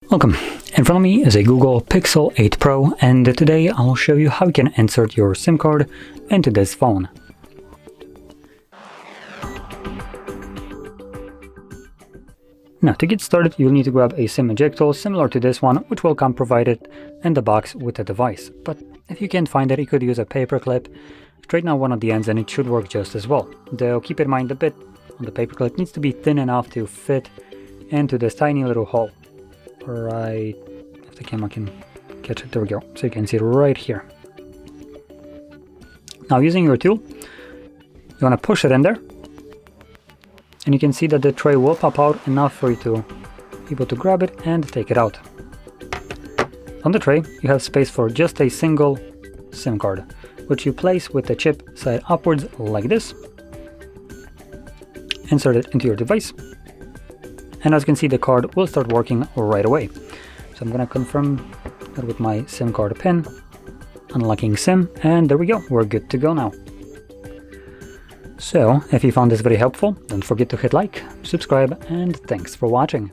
Welcome. In front of me is a Google Pixel 8 Pro, and today I'll show you how you can insert your SIM card into this phone. Now, to get started, you'll need to grab a SIM ejector similar to this one, which will come provided in the box with the device. But if you can't find it, you could use a paper clip, straighten out one of the ends, and it should work just as well. Though keep in mind the bit on the paper clip needs to be thin enough to fit into this tiny little hole. Right, if the camera can catch it, there we go. So you can see it right here. Now, using your tool, you want to push it in there, and you can see that the tray will pop out enough for you to be able to grab it and take it out. On the tray, you have space for just a single SIM card, which you place with the chip side upwards like this. Insert it into your device. And as you can see, the card will start working right away. So I'm going to confirm that with my SIM card pin, unlocking SIM, and there we go, we're good to go now. So if you found this very helpful, don't forget to hit like, subscribe, and thanks for watching.